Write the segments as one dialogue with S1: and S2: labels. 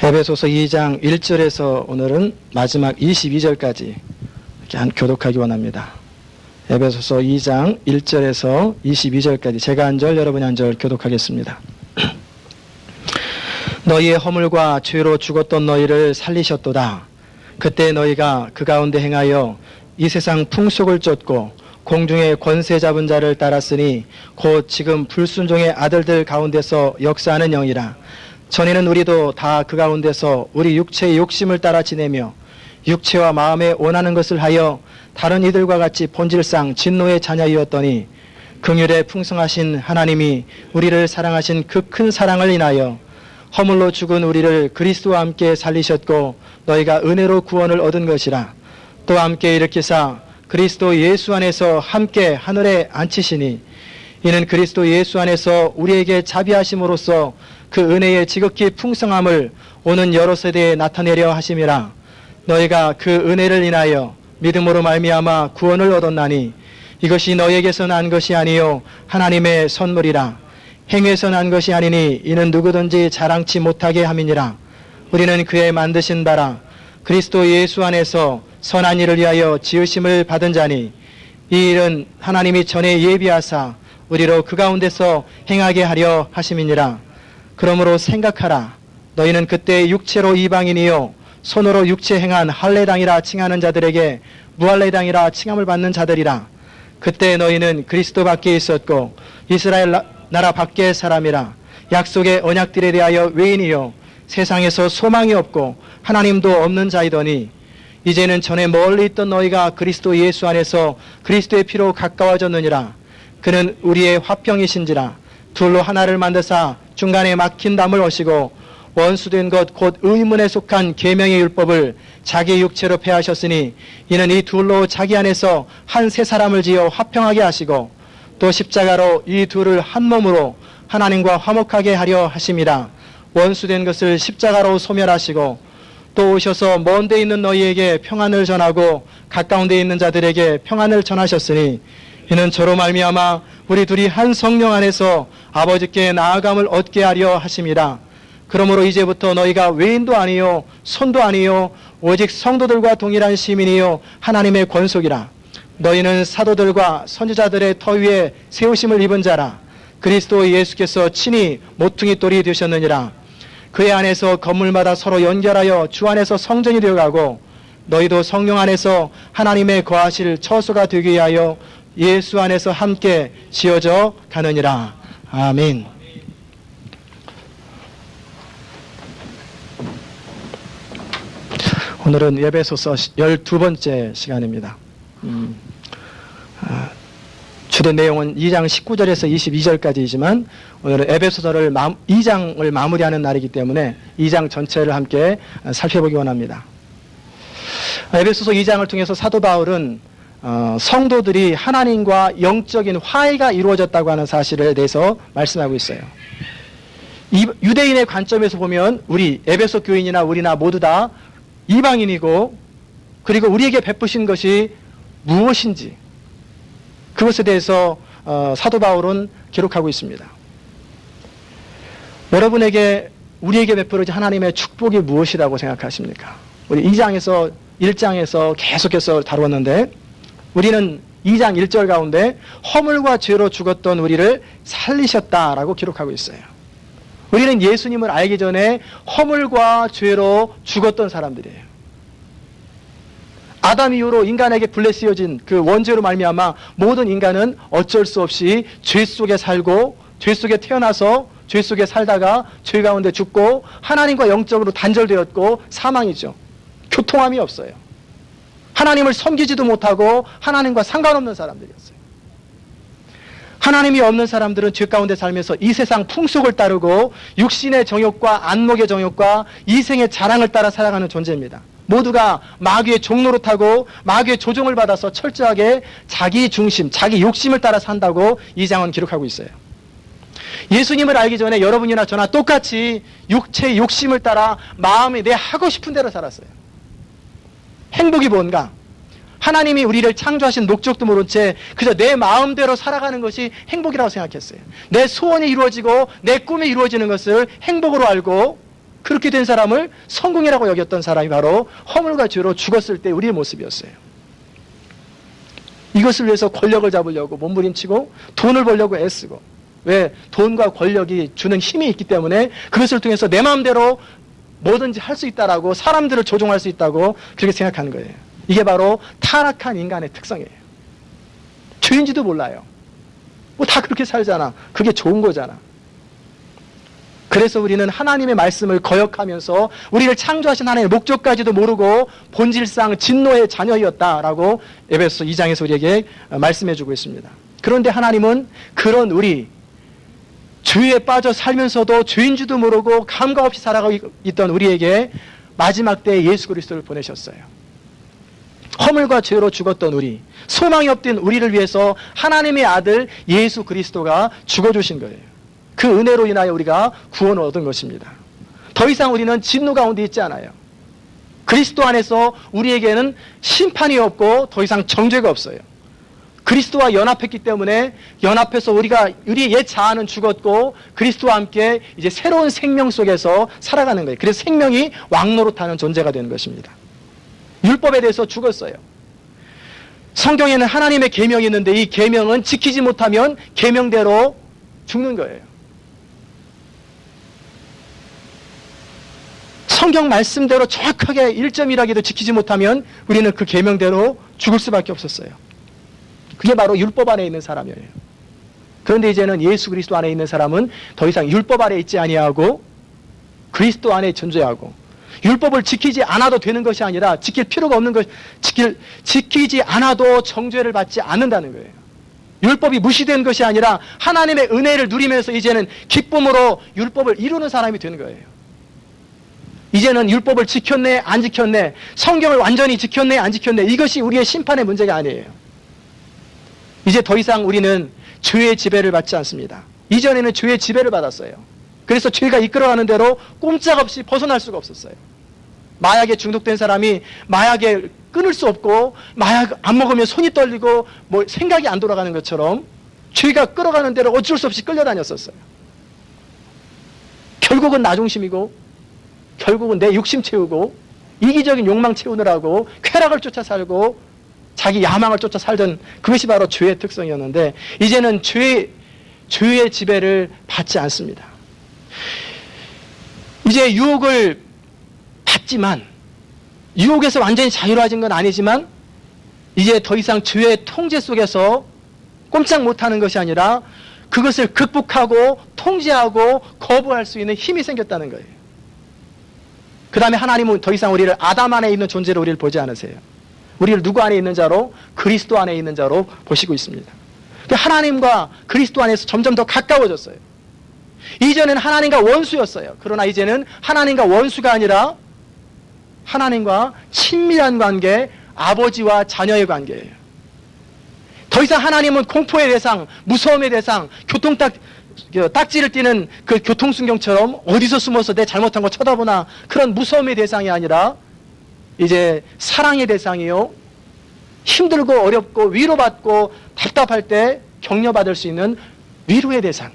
S1: 에베소서 2장 1절에서 오늘은 마지막 22절까지 이렇게 교독하기 원합니다. 에베소서 2장 1절에서 22절까지 제가 한 절, 여러분이 한 절 교독하겠습니다. 너희의 허물과 죄로 죽었던 너희를 살리셨도다. 그때 너희가 그 가운데 행하여 이 세상 풍속을 쫓고 공중의 권세 잡은 자를 따랐으니 곧 지금 불순종의 아들들 가운데서 역사하는 영이라. 전에는 우리도 다 그 가운데서 우리 육체의 욕심을 따라 지내며 육체와 마음에 원하는 것을 하여 다른 이들과 같이 본질상 진노의 자녀이었더니 긍휼에 풍성하신 하나님이 우리를 사랑하신 그 큰 사랑을 인하여 허물로 죽은 우리를 그리스도와 함께 살리셨고 너희가 은혜로 구원을 얻은 것이라. 또 함께 일으키사 그리스도 예수 안에서 함께 하늘에 앉히시니 이는 그리스도 예수 안에서 우리에게 자비하심으로써 그 은혜의 지극히 풍성함을 오는 여러 세대에 나타내려 하심이라. 너희가 그 은혜를 인하여 믿음으로 말미암아 구원을 얻었나니 이것이 너희에게서 난 것이 아니요 하나님의 선물이라. 행위에서 난 것이 아니니 이는 누구든지 자랑치 못하게 함이니라. 우리는 그의 만드신 바라 그리스도 예수 안에서 선한 일을 위하여 지으심을 받은 자니 이 일은 하나님이 전에 예비하사 우리로 그 가운데서 행하게 하려 하심이니라. 그러므로 생각하라. 너희는 그때 육체로 이방인이요 손으로 육체 행한 할례당이라 칭하는 자들에게 무할례당이라 칭함을 받는 자들이라. 그때 너희는 그리스도 밖에 있었고 이스라엘 나라 밖의 사람이라. 약속의 언약들에 대하여 외인이요 세상에서 소망이 없고 하나님도 없는 자이더니 이제는 전에 멀리 있던 너희가 그리스도 예수 안에서 그리스도의 피로 가까워졌느니라. 그는 우리의 화평이신지라. 둘로 하나를 만드사 중간에 막힌 담을 오시고 원수된 것 곧 의문에 속한 계명의 율법을 자기 육체로 폐하셨으니 이는 이 둘로 자기 안에서 한 새 사람을 지어 화평하게 하시고 또 십자가로 이 둘을 한 몸으로 하나님과 화목하게 하려 하심이라. 원수된 것을 십자가로 소멸하시고 또 오셔서 먼 데 있는 너희에게 평안을 전하고 가까운 데 있는 자들에게 평안을 전하셨으니 이는 저로 말미암아 우리 둘이 한 성령 안에서 아버지께 나아감을 얻게 하려 하심이라. 그러므로 이제부터 너희가 외인도 아니요 손도 아니요 오직 성도들과 동일한 시민이요 하나님의 권속이라. 너희는 사도들과 선지자들의 터 위에 세우심을 입은 자라. 그리스도 예수께서 친히 모퉁이 돌이 되셨느니라. 그의 안에서 건물마다 서로 연결하여 주 안에서 성전이 되어가고 너희도 성령 안에서 하나님의 거하실 처소가 되기 위하여 예수 안에서 함께 지어져 가느니라. 아멘. 오늘은 에베소서 12번째 시간입니다. 주된 내용은 2장 19절에서 22절까지이지만 오늘은 에베소서를 2장을 마무리하는 날이기 때문에 2장 전체를 함께 살펴보기 원합니다. 에베소서 2장을 통해서 사도 바울은 성도들이 하나님과 영적인 화해가 이루어졌다고 하는 사실에 대해서 말씀하고 있어요. 유대인의 관점에서 보면 우리 에베소 교인이나 우리나 모두 다 이방인이고 그리고 우리에게 베푸신 것이 무엇인지 그것에 대해서 사도 바울은 기록하고 있습니다. 여러분에게 우리에게 베풀어진 하나님의 축복이 무엇이라고 생각하십니까? 우리 2장에서 1장에서 계속해서 다루었는데 우리는 2장 1절 가운데 허물과 죄로 죽었던 우리를 살리셨다라고 기록하고 있어요. 우리는 예수님을 알기 전에 허물과 죄로 죽었던 사람들이에요. 아담 이후로 인간에게 블레 씌워진 그 원죄로 말미암아 모든 인간은 어쩔 수 없이 죄 속에 살고 죄 속에 태어나서 죄 속에 살다가 죄 가운데 죽고 하나님과 영적으로 단절되었고 사망이죠. 교통함이 없어요. 하나님을 섬기지도 못하고 하나님과 상관없는 사람들이었어요. 하나님이 없는 사람들은 죄 가운데 살면서 이 세상 풍속을 따르고 육신의 정욕과 안목의 정욕과 이생의 자랑을 따라 살아가는 존재입니다. 모두가 마귀의 종노릇하고 마귀의 조종을 받아서 철저하게 자기 중심, 자기 욕심을 따라 산다고 이 장은 기록하고 있어요. 예수님을 알기 전에 여러분이나 저나 똑같이 육체의 욕심을 따라 마음이 내 하고 싶은 대로 살았어요. 행복이 뭔가? 하나님이 우리를 창조하신 목적도 모른 채 그저 내 마음대로 살아가는 것이 행복이라고 생각했어요. 내 소원이 이루어지고 내 꿈이 이루어지는 것을 행복으로 알고 그렇게 된 사람을 성공이라고 여겼던 사람이 바로 허물과 죄로 죽었을 때 우리의 모습이었어요. 이것을 위해서 권력을 잡으려고 몸부림치고 돈을 벌려고 애쓰고, 왜? 돈과 권력이 주는 힘이 있기 때문에 그것을 통해서 내 마음대로 뭐든지 할 수 있다라고, 사람들을 조종할 수 있다고 그렇게 생각하는 거예요. 이게 바로 타락한 인간의 특성이에요. 죄인지도 몰라요. 뭐 다 그렇게 살잖아. 그게 좋은 거잖아. 그래서 우리는 하나님의 말씀을 거역하면서 우리를 창조하신 하나님의 목적까지도 모르고 본질상 진노의 자녀였다라고 에베소 2장에서 우리에게 말씀해주고 있습니다. 그런데 하나님은 그런 우리, 죄에 빠져 살면서도 죄인지도 모르고 감각 없이 살아가고 있던 우리에게 마지막 때에 예수 그리스도를 보내셨어요. 허물과 죄로 죽었던 우리, 소망이 없던 우리를 위해서 하나님의 아들 예수 그리스도가 죽어주신 거예요. 그 은혜로 인하여 우리가 구원을 얻은 것입니다. 더 이상 우리는 진노 가운데 있지 않아요. 그리스도 안에서 우리에게는 심판이 없고 더 이상 정죄가 없어요. 그리스도와 연합했기 때문에 연합해서 우리의 옛 자아는 죽었고 그리스도와 함께 이제 새로운 생명 속에서 살아가는 거예요. 그래서 생명이 왕노릇하는 존재가 되는 것입니다. 율법에 대해서 죽었어요. 성경에는 하나님의 계명이 있는데 이 계명은 지키지 못하면 계명대로 죽는 거예요. 성경 말씀대로 정확하게 1.1하기도 지키지 못하면 우리는 그 계명대로 죽을 수밖에 없었어요. 그게 바로 율법 안에 있는 사람이에요. 그런데 이제는 예수 그리스도 안에 있는 사람은 더 이상 율법 아래 있지 아니하고 그리스도 안에 존재하고, 율법을 지키지 않아도 되는 것이 아니라 지킬 필요가 없는 것, 지키지 않아도 정죄를 받지 않는다는 거예요. 율법이 무시된 것이 아니라 하나님의 은혜를 누리면서 이제는 기쁨으로 율법을 이루는 사람이 되는 거예요. 이제는 율법을 지켰네 안 지켰네, 성경을 완전히 지켰네 안 지켰네, 이것이 우리의 심판의 문제가 아니에요. 이제 더 이상 우리는 죄의 지배를 받지 않습니다. 이전에는 죄의 지배를 받았어요. 그래서 죄가 이끌어가는 대로 꼼짝없이 벗어날 수가 없었어요. 마약에 중독된 사람이 마약에 끊을 수 없고, 마약 안 먹으면 손이 떨리고 뭐 생각이 안 돌아가는 것처럼 죄가 끌어가는 대로 어쩔 수 없이 끌려다녔었어요. 결국은 나중심이고, 결국은 내 욕심 채우고 이기적인 욕망 채우느라고 쾌락을 쫓아 살고 자기 야망을 쫓아 살던, 그것이 바로 죄의 특성이었는데 이제는 죄의 지배를 받지 않습니다. 이제 유혹을 받지만, 유혹에서 완전히 자유로워진 건 아니지만 이제 더 이상 죄의 통제 속에서 꼼짝 못하는 것이 아니라 그것을 극복하고 통제하고 거부할 수 있는 힘이 생겼다는 거예요. 그 다음에 하나님은 더 이상 우리를 아담 안에 있는 존재로 우리를 보지 않으세요. 우리를 누구 안에 있는 자로? 그리스도 안에 있는 자로 보시고 있습니다. 하나님과 그리스도 안에서 점점 더 가까워졌어요. 이전에는 하나님과 원수였어요. 그러나 이제는 하나님과 원수가 아니라 하나님과 친밀한 관계, 아버지와 자녀의 관계예요. 더 이상 하나님은 공포의 대상, 무서움의 대상, 딱지를 띠는 그 교통순경처럼 어디서 숨어서 내 잘못한 거 쳐다보나, 그런 무서움의 대상이 아니라 이제 사랑의 대상이요, 힘들고 어렵고 위로받고 답답할 때 격려받을 수 있는 위로의 대상,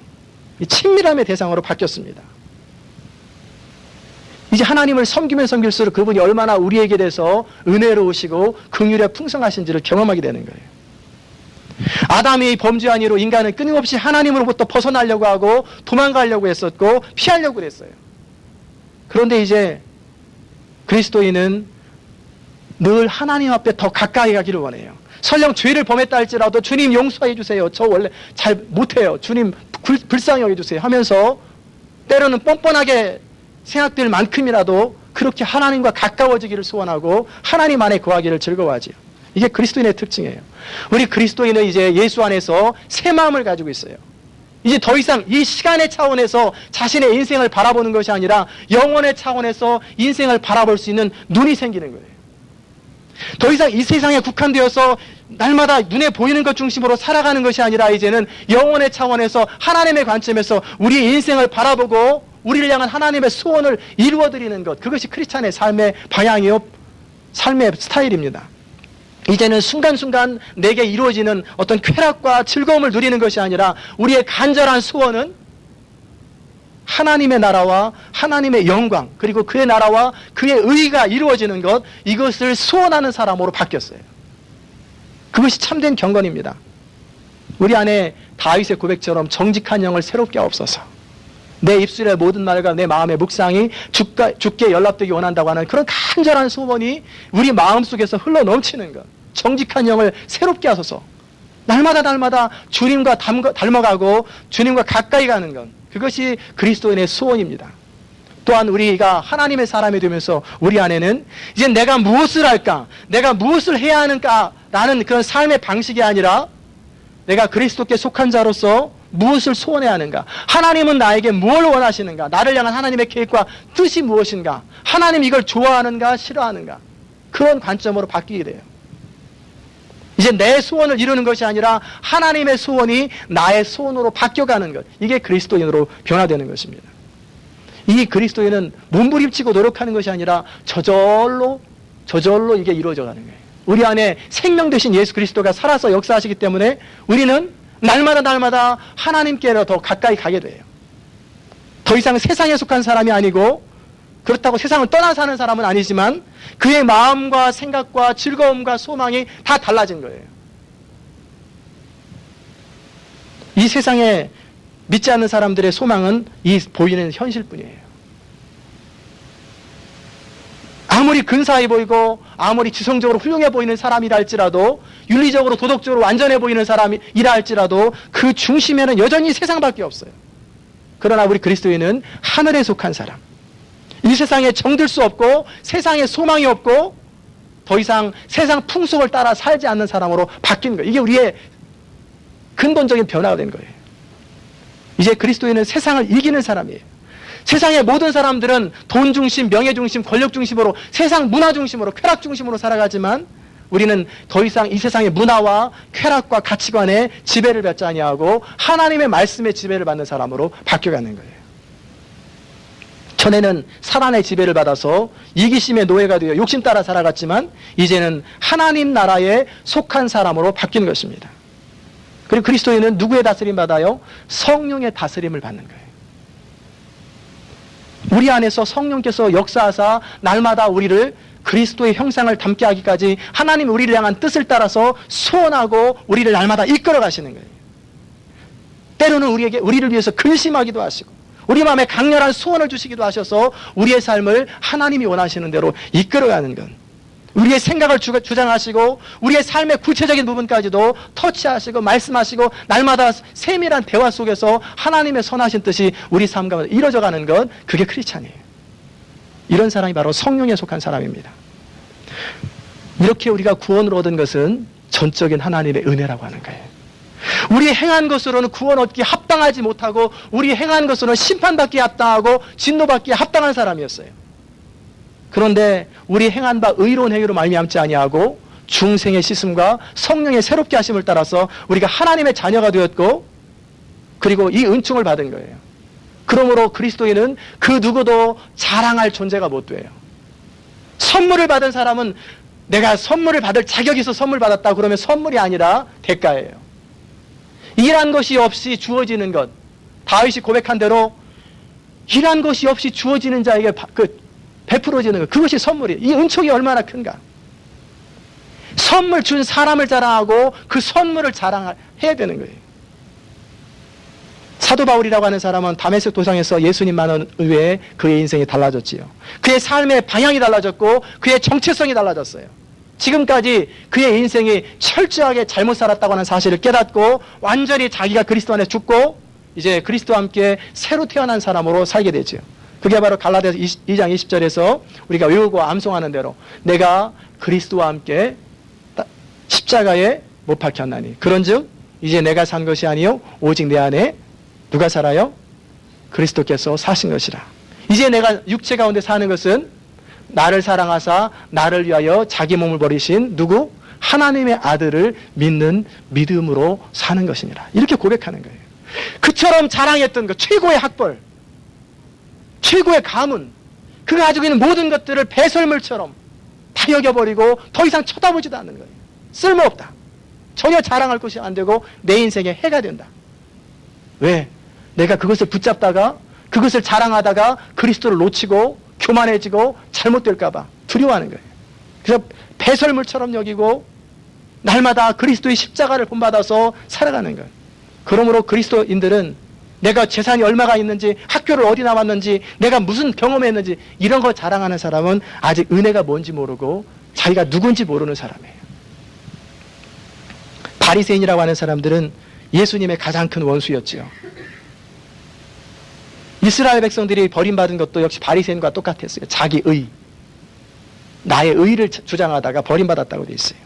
S1: 친밀함의 대상으로 바뀌었습니다. 이제 하나님을 섬기면 섬길수록 그분이 얼마나 우리에게 대해서 은혜로우시고 긍휼에 풍성하신지를 경험하게 되는 거예요. 아담이 범죄한 이로 인간은 끊임없이 하나님으로부터 벗어나려고 하고 도망가려고 했었고 피하려고 했어요. 그런데 이제 그리스도인은 늘 하나님 앞에 더 가까이 가기를 원해요. 설령 죄를 범했다 할지라도 주님 용서해 주세요. 저 원래 잘 못해요. 주님 불쌍히 여겨주세요 하면서 때로는 뻔뻔하게 생각될 만큼이라도 그렇게 하나님과 가까워지기를 소원하고 하나님 안에 거하기를 즐거워하지요. 이게 그리스도인의 특징이에요. 우리 그리스도인은 이제 예수 안에서 새 마음을 가지고 있어요. 이제 더 이상 이 시간의 차원에서 자신의 인생을 바라보는 것이 아니라 영혼의 차원에서 인생을 바라볼 수 있는 눈이 생기는 거예요. 더 이상 이 세상에 국한되어서 날마다 눈에 보이는 것 중심으로 살아가는 것이 아니라 이제는 영혼의 차원에서 하나님의 관점에서 우리의 인생을 바라보고 우리를 향한 하나님의 소원을 이루어드리는 것, 그것이 크리스찬의 삶의 방향이요, 삶의 스타일입니다. 이제는 순간순간 내게 이루어지는 어떤 쾌락과 즐거움을 누리는 것이 아니라 우리의 간절한 소원은 하나님의 나라와 하나님의 영광, 그리고 그의 나라와 그의 의가 이루어지는 것, 이것을 소원하는 사람으로 바뀌었어요. 그것이 참된 경건입니다. 우리 안에 다윗의 고백처럼 정직한 영을 새롭게 하옵소서. 내 입술의 모든 말과 내 마음의 묵상이 주께 연락되기 원한다고 하는 그런 간절한 소원이 우리 마음속에서 흘러 넘치는 것, 정직한 영을 새롭게 하소서. 날마다 주님과 닮아가고 주님과 가까이 가는 것, 그것이 그리스도인의 소원입니다. 또한 우리가 하나님의 사람이 되면서 우리 안에는 이제 내가 무엇을 할까, 내가 무엇을 해야 하는가 라는 그런 삶의 방식이 아니라 내가 그리스도께 속한 자로서 무엇을 소원해야 하는가, 하나님은 나에게 무엇을 원하시는가, 나를 향한 하나님의 계획과 뜻이 무엇인가, 하나님 이걸 좋아하는가 싫어하는가, 그런 관점으로 바뀌게 돼요. 이제 내 소원을 이루는 것이 아니라 하나님의 소원이 나의 소원으로 바뀌어가는 것, 이게 그리스도인으로 변화되는 것입니다. 이 그리스도인은 몸부림치고 노력하는 것이 아니라 저절로 이게 이루어져 가는 거예요. 우리 안에 생명 되신 예수 그리스도가 살아서 역사하시기 때문에 우리는 날마다 하나님께로 더 가까이 가게 돼요. 더 이상 세상에 속한 사람이 아니고, 그렇다고 세상을 떠나 사는 사람은 아니지만 그의 마음과 생각과 즐거움과 소망이 다 달라진 거예요. 이 세상에 믿지 않는 사람들의 소망은 이 보이는 현실뿐이에요. 아무리 근사해 보이고 아무리 지성적으로 훌륭해 보이는 사람이라 할지라도, 윤리적으로 도덕적으로 완전해 보이는 사람이라 할지라도 그 중심에는 여전히 세상밖에 없어요. 그러나 우리 그리스도인은 하늘에 속한 사람, 이 세상에 정들 수 없고 세상에 소망이 없고 더 이상 세상 풍속을 따라 살지 않는 사람으로 바뀐 거예요. 이게 우리의 근본적인 변화가 된 거예요. 이제 그리스도인은 세상을 이기는 사람이에요. 세상의 모든 사람들은 돈 중심, 명예 중심, 권력 중심으로, 세상 문화 중심으로, 쾌락 중심으로 살아가지만 우리는 더 이상 이 세상의 문화와 쾌락과 가치관에 지배를 받지 아니하고 하나님의 말씀에 지배를 받는 사람으로 바뀌어가는 거예요. 전에는 사단의 지배를 받아서 이기심의 노예가 되어 욕심 따라 살아갔지만 이제는 하나님 나라에 속한 사람으로 바뀌는 것입니다. 그리고 그리스도인은 누구의 다스림 받아요? 성령의 다스림을 받는 거예요. 우리 안에서 성령께서 역사하사 날마다 우리를 그리스도의 형상을 담게 하기까지 하나님 우리를 향한 뜻을 따라서 소원하고 우리를 날마다 이끌어 가시는 거예요. 때로는 우리를 위해서 근심하기도 하시고 우리 마음에 강렬한 소원을 주시기도 하셔서 우리의 삶을 하나님이 원하시는 대로 이끌어가는 것, 우리의 생각을 주장하시고 우리의 삶의 구체적인 부분까지도 터치하시고 말씀하시고 날마다 세밀한 대화 속에서 하나님의 선하신 뜻이 우리 삶 가운데 이루어져가는 것, 그게 크리스찬이에요. 이런 사람이 바로 성령에 속한 사람입니다. 이렇게 우리가 구원을 얻은 것은 전적인 하나님의 은혜라고 하는 거예요. 우리 행한 것으로는 구원 얻기에 합당하지 못하고 우리 행한 것으로는 심판받기에 합당하고 진노받기에 합당한 사람이었어요. 그런데 우리 행한 바 의로운 행위로 말미암지 아니하고 중생의 씻음과 성령의 새롭게 하심을 따라서 우리가 하나님의 자녀가 되었고, 그리고 이 은총을 받은 거예요. 그러므로 그리스도인은 그 누구도 자랑할 존재가 못 돼요. 선물을 받은 사람은 내가 선물을 받을 자격이 있어 선물 받았다 그러면 선물이 아니라 대가예요. 일한 것이 없이 주어지는 것, 다윗이 고백한 대로 일한 것이 없이 주어지는 자에게 베풀어지는 것, 그것이 선물이에요. 이 은총이 얼마나 큰가. 선물 준 사람을 자랑하고 그 선물을 자랑해야 되는 거예요. 사도 바울이라고 하는 사람은 다메섹 도상에서 예수님만 외에 그의 인생이 달라졌지요. 그의 삶의 방향이 달라졌고 그의 정체성이 달라졌어요. 지금까지 그의 인생이 철저하게 잘못 살았다고 하는 사실을 깨닫고 완전히 자기가 그리스도 안에 죽고 이제 그리스도와 함께 새로 태어난 사람으로 살게 되죠. 그게 바로 갈라디아서 2장 20절에서 우리가 외우고 암송하는 대로 내가 그리스도와 함께 십자가에 못 박혔나니 그런즉 이제 내가 산 것이 아니요 오직 내 안에 누가 살아요? 그리스도께서 사신 것이라. 이제 내가 육체 가운데 사는 것은 나를 사랑하사 나를 위하여 자기 몸을 버리신 누구? 하나님의 아들을 믿는 믿음으로 사는 것이니라. 이렇게 고백하는 거예요. 그처럼 자랑했던 것, 최고의 학벌, 최고의 가문, 그가 가지고 있는 모든 것들을 배설물처럼 다 여겨버리고 더 이상 쳐다보지도 않는 거예요. 쓸모없다. 전혀 자랑할 것이 안 되고 내 인생에 해가 된다. 왜? 내가 그것을 붙잡다가 그것을 자랑하다가 그리스도를 놓치고 교만해지고 잘못될까 봐 두려워하는 거예요. 그래서 배설물처럼 여기고 날마다 그리스도의 십자가를 본받아서 살아가는 거예요. 그러므로 그리스도인들은 내가 재산이 얼마가 있는지, 학교를 어디 나왔는지, 내가 무슨 경험했는지 이런 거 자랑하는 사람은 아직 은혜가 뭔지 모르고 자기가 누군지 모르는 사람이에요. 바리새인이라고 하는 사람들은 예수님의 가장 큰 원수였지요. 이스라엘 백성들이 버림받은 것도 역시 바리새인과 똑같았어요. 자기 의, 나의 의를 주장하다가 버림받았다고 돼 있어요.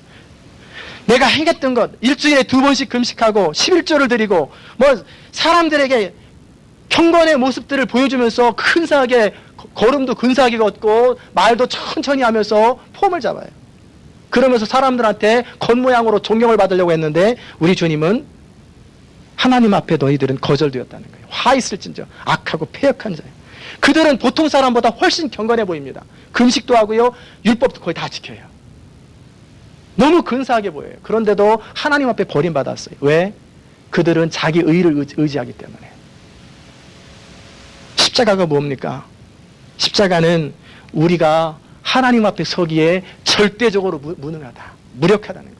S1: 내가 행했던 것, 일주일에 2번씩 금식하고 11조를 드리고 뭐 사람들에게 경건의 모습들을 보여주면서 근사하게, 걸음도 근사하게 걷고 말도 천천히 하면서 폼을 잡아요. 그러면서 사람들한테 겉모양으로 존경을 받으려고 했는데 우리 주님은 하나님 앞에 너희들은 거절되었다는 거예요. 화 있을진저 악하고 패역한 자예요. 그들은 보통 사람보다 훨씬 경건해 보입니다. 금식도 하고요, 율법도 거의 다 지켜요. 너무 근사하게 보여요. 그런데도 하나님 앞에 버림받았어요. 왜? 그들은 자기 의를 의지하기 때문에. 십자가가 뭡니까? 십자가는 우리가 하나님 앞에 서기에 절대적으로 무능하다, 무력하다는 거예요.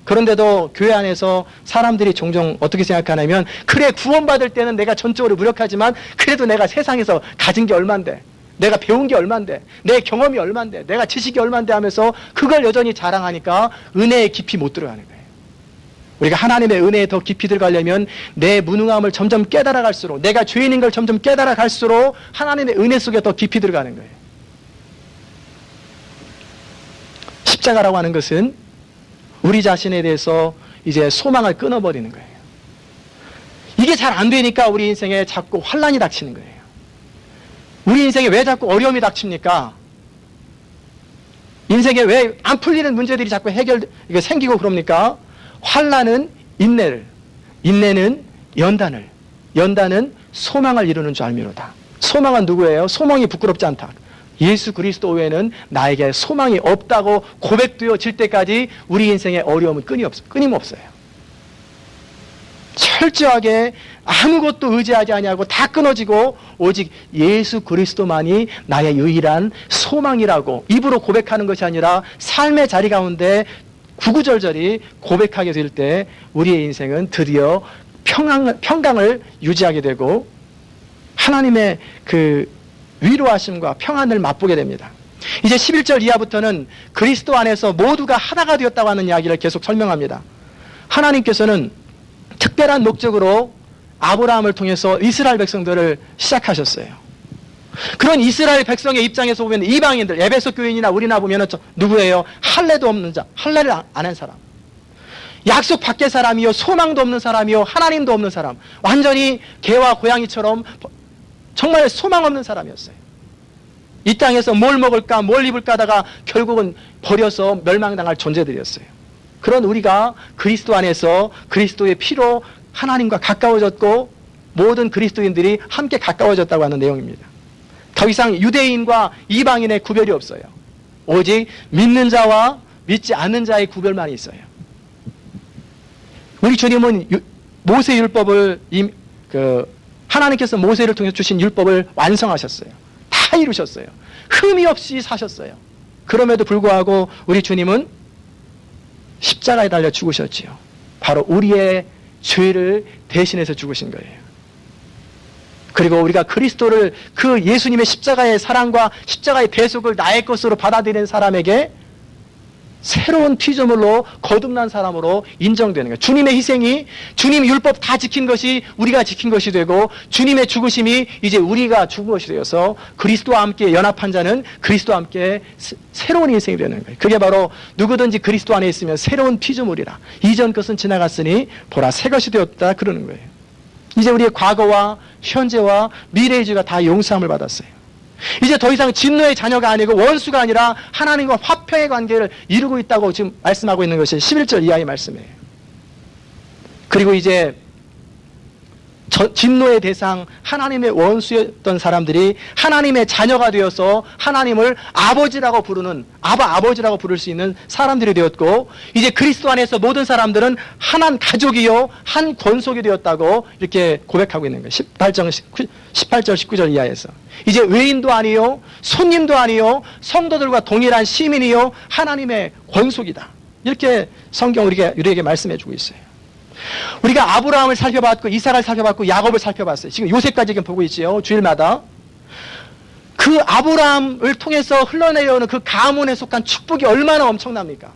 S1: 그런데도 교회 안에서 사람들이 종종 어떻게 생각하냐면, 그래 구원받을 때는 내가 전적으로 무력하지만 그래도 내가 세상에서 가진 게 얼만데, 내가 배운 게 얼만데, 내 경험이 얼만데, 내가 지식이 얼만데 하면서 그걸 여전히 자랑하니까 은혜에 깊이 못 들어가는 거예요. 우리가 하나님의 은혜에 더 깊이 들어가려면 내 무능함을 점점 깨달아갈수록, 내가 죄인인 걸 점점 깨달아갈수록 하나님의 은혜 속에 더 깊이 들어가는 거예요. 십자가라고 하는 것은 우리 자신에 대해서 이제 소망을 끊어버리는 거예요. 이게 잘 안 되니까 우리 인생에 자꾸 환난이 닥치는 거예요. 우리 인생에 왜 자꾸 어려움이 닥칩니까? 인생에 왜 안 풀리는 문제들이 자꾸 생기고 그럽니까? 환난은 인내를, 인내는 연단을, 연단은 소망을 이루는 줄 알미로다. 소망은 누구예요? 소망이 부끄럽지 않다. 예수 그리스도 외에는 나에게 소망이 없다고 고백되어질 때까지 우리 인생의 어려움은 끊임없어요. 철저하게 아무것도 의지하지 아니하고 다 끊어지고 오직 예수 그리스도만이 나의 유일한 소망이라고 입으로 고백하는 것이 아니라 삶의 자리 가운데 구구절절히 고백하게 될 때 우리의 인생은 드디어 평강을 유지하게 되고 하나님의 그 위로하심과 평안을 맛보게 됩니다. 이제 11절 이하부터는 그리스도 안에서 모두가 하나가 되었다고 하는 이야기를 계속 설명합니다. 하나님께서는 특별한 목적으로 아브라함을 통해서 이스라엘 백성들을 시작하셨어요. 그런 이스라엘 백성의 입장에서 보면 이방인들, 에베소 교인이나 우리나 보면 누구예요? 할례도 없는 자, 할례를 안 한 사람, 약속 밖의 사람이요, 소망도 없는 사람이요, 하나님도 없는 사람, 완전히 개와 고양이처럼 정말 소망 없는 사람이었어요. 이 땅에서 뭘 먹을까, 뭘 입을까 하다가 결국은 버려서 멸망당할 존재들이었어요. 그런 우리가 그리스도 안에서 그리스도의 피로 하나님과 가까워졌고 모든 그리스도인들이 함께 가까워졌다고 하는 내용입니다. 더 이상 유대인과 이방인의 구별이 없어요. 오직 믿는 자와 믿지 않는 자의 구별만 있어요. 우리 주님은 모세 율법을 하나님께서 모세를 통해 주신 율법을 완성하셨어요. 다 이루셨어요. 흠이 없이 사셨어요. 그럼에도 불구하고 우리 주님은 십자가에 달려 죽으셨지요. 바로 우리의 죄를 대신해서 죽으신 거예요. 그리고 우리가 그리스도를, 그 예수님의 십자가의 사랑과 십자가의 대속을 나의 것으로 받아들이는 사람에게 새로운 피조물로 거듭난 사람으로 인정되는 거예요. 주님의 희생이, 주님의 율법 다 지킨 것이 우리가 지킨 것이 되고, 주님의 죽으심이 이제 우리가 죽은 것이 되어서 그리스도와 함께 연합한 자는 그리스도와 함께 새로운 인생이 되는 거예요. 그게 바로 누구든지 그리스도 안에 있으면 새로운 피조물이라, 이전 것은 지나갔으니 보라 새 것이 되었다, 그러는 거예요. 이제 우리의 과거와 현재와 미래의 죄가 다 용서함을 받았어요. 이제 더 이상 진노의 자녀가 아니고 원수가 아니라 하나님과 화평의 관계를 이루고 있다고 지금 말씀하고 있는 것이 11절 이하의 말씀이에요. 그리고 이제 진노의 대상, 하나님의 원수였던 사람들이 하나님의 자녀가 되어서 하나님을 아버지라고 부르는, 아버지라고 부를 수 있는 사람들이 되었고, 이제 그리스도 안에서 모든 사람들은 한 가족이요 한 권속이 되었다고 이렇게 고백하고 있는 거예요. 18절 19절 이하에서. 이제 외인도 아니요 손님도 아니요 성도들과 동일한 시민이요 하나님의 권속이다. 이렇게 성경 우리에게 말씀해 주고 있어요. 우리가 아브라함을 살펴봤고 이삭을 살펴봤고 야곱을 살펴봤어요. 지금 요셉까지 지금 보고 있지요. 주일마다. 그 아브라함을 통해서 흘러내려오는 그 가문에 속한 축복이 얼마나 엄청납니까?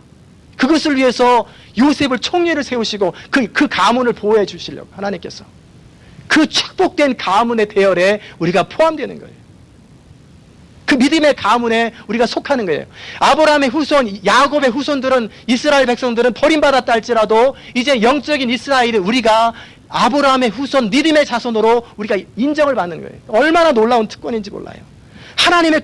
S1: 그것을 위해서 요셉을 총리를 세우시고 그 가문을 보호해 주시려고 하나님께서. 그 축복된 가문의 대열에 우리가 포함되는 거예요. 그 믿음의 가문에 우리가 속하는 거예요. 아브라함의 후손, 야곱의 후손들은, 이스라엘 백성들은 버림받았다 할지라도 이제 영적인 이스라엘은 우리가 아브라함의 후손, 믿음의 자손으로 우리가 인정을 받는 거예요. 얼마나 놀라운 특권인지 몰라요. 하나님의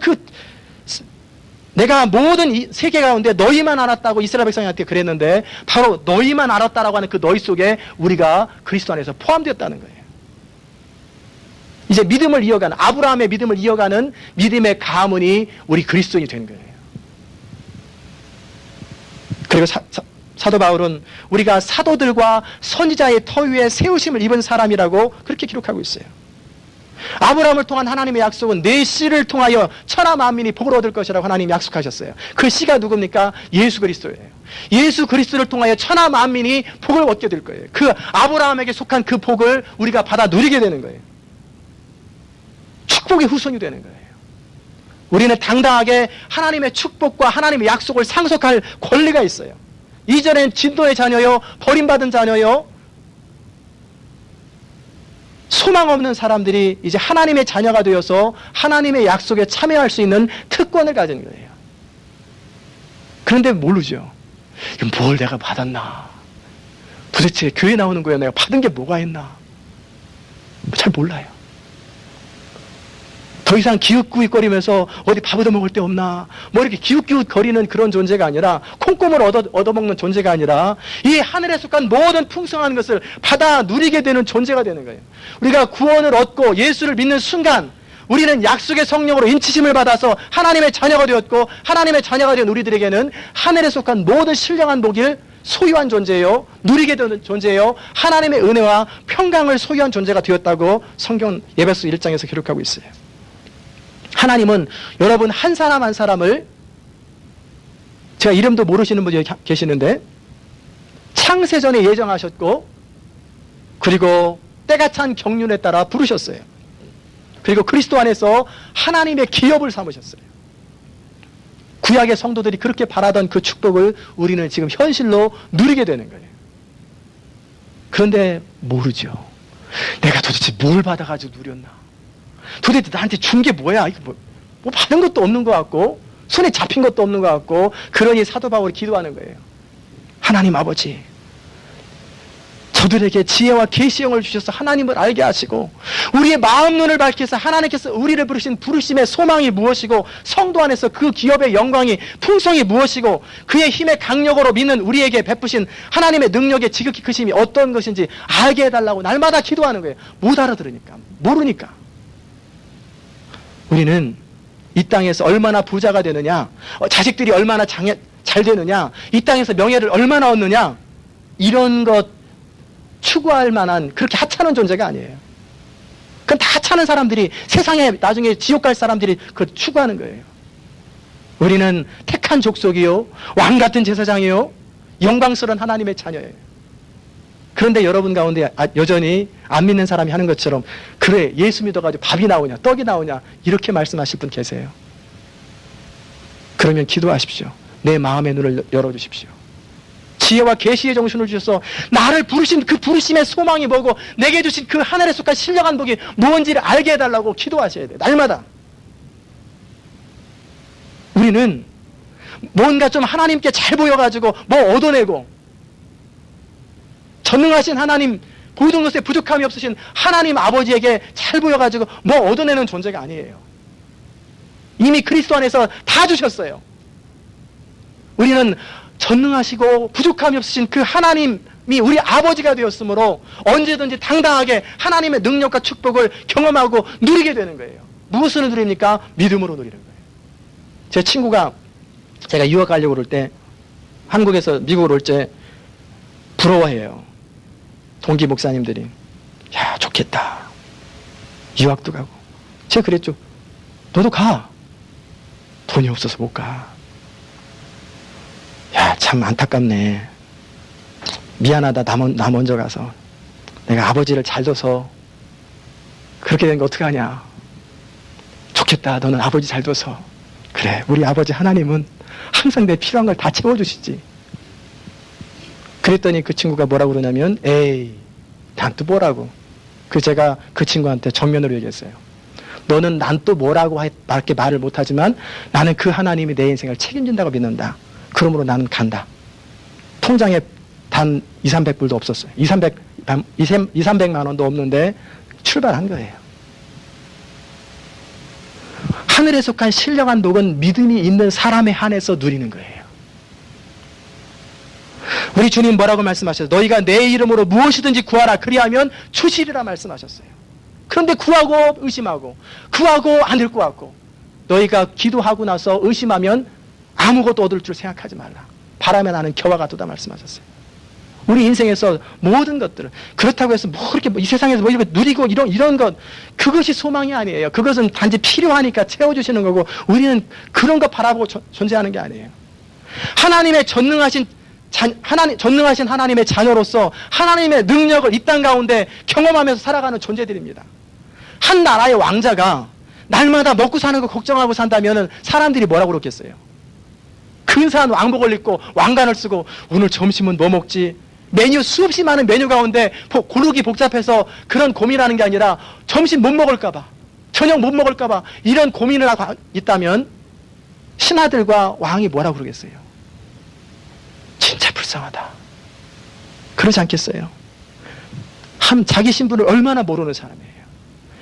S1: 내가 모든 세계 가운데 너희만 알았다고 이스라엘 백성한테 그랬는데 바로 너희만 알았다라고 하는 그 너희 속에 우리가 그리스도 안에서 포함되었다는 거예요. 이제 믿음을 이어가는, 아브라함의 믿음을 이어가는 믿음의 가문이 우리 그리스도인이 된 거예요. 그리고 사도 바울은 우리가 사도들과 선지자의 터 위에 세우심을 입은 사람이라고 그렇게 기록하고 있어요. 아브라함을 통한 하나님의 약속은 내 씨를 통하여 천하 만민이 복을 얻을 것이라고 하나님이 약속하셨어요. 그 씨가 누굽니까? 예수 그리스도예요. 예수 그리스도를 통하여 천하 만민이 복을 얻게 될 거예요. 그 아브라함에게 속한 그 복을 우리가 받아 누리게 되는 거예요. 축복의 후손이 되는 거예요. 우리는 당당하게 하나님의 축복과 하나님의 약속을 상속할 권리가 있어요. 이전엔 진노의 자녀요, 버림받은 자녀요, 소망 없는 사람들이 이제 하나님의 자녀가 되어서 하나님의 약속에 참여할 수 있는 특권을 가진 거예요. 그런데 모르죠. 뭘 내가 받았나? 도대체 교회 나오는 거에 내가 받은 게 뭐가 있나? 잘 몰라요. 더 이상 기웃기웃거리면서 어디 밥 얻어먹을 데 없나, 뭐 이렇게 기웃기웃거리는 그런 존재가 아니라, 콩고물 얻어먹는 존재가 아니라 이 하늘에 속한 모든 풍성한 것을 받아 누리게 되는 존재가 되는 거예요. 우리가 구원을 얻고 예수를 믿는 순간 우리는 약속의 성령으로 인치심을 받아서 하나님의 자녀가 되었고, 하나님의 자녀가 된 우리들에게는 하늘에 속한 모든 신령한 복을 소유한 존재예요. 누리게 되는 존재예요. 하나님의 은혜와 평강을 소유한 존재가 되었다고 성경 에베소 1장에서 기록하고 있어요. 하나님은 여러분 한 사람 한 사람을, 제가 이름도 모르시는 분이 계시는데, 창세전에 예정하셨고, 그리고 때가 찬 경륜에 따라 부르셨어요. 그리고 그리스도 안에서 하나님의 기업을 삼으셨어요. 구약의 성도들이 그렇게 바라던 그 축복을 우리는 지금 현실로 누리게 되는 거예요. 그런데 모르죠. 내가 도대체 뭘 받아가지고 누렸나? 도대체 나한테 준 게 뭐야? 이거 뭐 받은 것도 없는 것 같고, 손에 잡힌 것도 없는 것 같고, 그러니 사도 바울이 기도하는 거예요. 하나님 아버지, 저들에게 지혜와 계시의 영을 주셔서 하나님을 알게 하시고, 우리의 마음 눈을 밝혀서 하나님께서 우리를 부르신 부르심의 소망이 무엇이고, 성도 안에서 그 기업의 영광이, 풍성이 무엇이고, 그의 힘의 강력으로 믿는 우리에게 베푸신 하나님의 능력의 지극히 크심이 어떤 것인지 알게 해달라고 날마다 기도하는 거예요. 못 알아들으니까, 모르니까. 우리는 이 땅에서 얼마나 부자가 되느냐, 자식들이 얼마나 잘 되느냐, 이 땅에서 명예를 얼마나 얻느냐, 이런 것 추구할 만한 그렇게 하찮은 존재가 아니에요. 그건 다 하찮은 사람들이, 세상에 나중에 지옥 갈 사람들이 그걸 추구하는 거예요. 우리는 택한 족속이요, 왕 같은 제사장이요, 영광스러운 하나님의 자녀예요. 그런데 여러분 가운데 여전히 안 믿는 사람이 하는 것처럼, 그래 예수 믿어가지고 밥이 나오냐 떡이 나오냐 이렇게 말씀하실 분 계세요. 그러면 기도하십시오. 내 마음의 눈을 열어주십시오. 지혜와 계시의 정신을 주셔서 나를 부르신 그 부르심의 소망이 뭐고, 내게 주신 그 하늘에 속한 신령한 복이 무엇인지를 알게 해달라고 기도하셔야 돼요. 날마다. 우리는 뭔가 좀 하나님께 잘 보여가지고 뭐 얻어내고, 전능하신 하나님, 모든 것에 부족함이 없으신 하나님 아버지에게 잘 보여가지고 뭐 얻어내는 존재가 아니에요. 이미 그리스도 안에서 다 주셨어요. 우리는 전능하시고 부족함이 없으신 그 하나님이 우리 아버지가 되었으므로 언제든지 당당하게 하나님의 능력과 축복을 경험하고 누리게 되는 거예요. 무엇으로 누립니까? 믿음으로 누리는 거예요. 제 친구가 제가 유학 가려고 그럴 때 한국에서 미국으로 올 때 부러워해요. 동기 목사님들이. 야, 좋겠다. 유학도 가고. 제가 그랬죠. 너도 가. 돈이 없어서 못 가. 야, 참 안타깝네. 미안하다. 나 먼저 가서. 내가 아버지를 잘 둬서 그렇게 된 거 어떡하냐. 좋겠다. 너는 아버지 잘 둬서. 그래, 우리 아버지 하나님은 항상 내 필요한 걸 다 채워주시지. 그랬더니 그 친구가 뭐라고 그러냐면, 에이, 난 또 뭐라고. 제가 그 친구한테 정면으로 얘기했어요. 너는 난 또 뭐라고 이렇게 말을 못하지만 나는 그 하나님이 내 인생을 책임진다고 믿는다. 그러므로 나는 간다. 통장에 단 200~300불도 없었어요. 200~300만 원도 없는데 출발한 거예요. 하늘에 속한 신령한 복은 믿음이 있는 사람에 한해서 누리는 거예요. 우리 주님 뭐라고 말씀하셨어요? 너희가 내 이름으로 무엇이든지 구하라. 그리하면 주시리라 말씀하셨어요. 그런데 구하고 의심하고 구하고 안 될 것 같고 너희가 기도하고 나서 의심하면 아무것도 얻을 줄 생각하지 말라. 바람에 나는 겨와 같도다 말씀하셨어요. 우리 인생에서 모든 것들은 그렇다고 해서 뭐 이렇게 이 세상에서 뭐 이렇게 누리고 이런 것 그것이 소망이 아니에요. 그것은 단지 필요하니까 채워주시는 거고 우리는 그런 거 바라보고 존재하는 게 아니에요. 하나님의 전능하신 하나님의 자녀로서 하나님의 능력을 이 땅 가운데 경험하면서 살아가는 존재들입니다. 한 나라의 왕자가 날마다 먹고 사는 거 걱정하고 산다면 사람들이 뭐라고 그러겠어요? 근사한 왕복을 입고 왕관을 쓰고 오늘 점심은 뭐 먹지? 메뉴 수없이 많은 메뉴 가운데 고르기 복잡해서 그런 고민하는 게 아니라 점심 못 먹을까 봐, 저녁 못 먹을까 봐 이런 고민을 하고 있다면 신하들과 왕이 뭐라고 그러겠어요? 진짜 불쌍하다. 그러지 않겠어요? 자기 신분을 얼마나 모르는 사람이에요.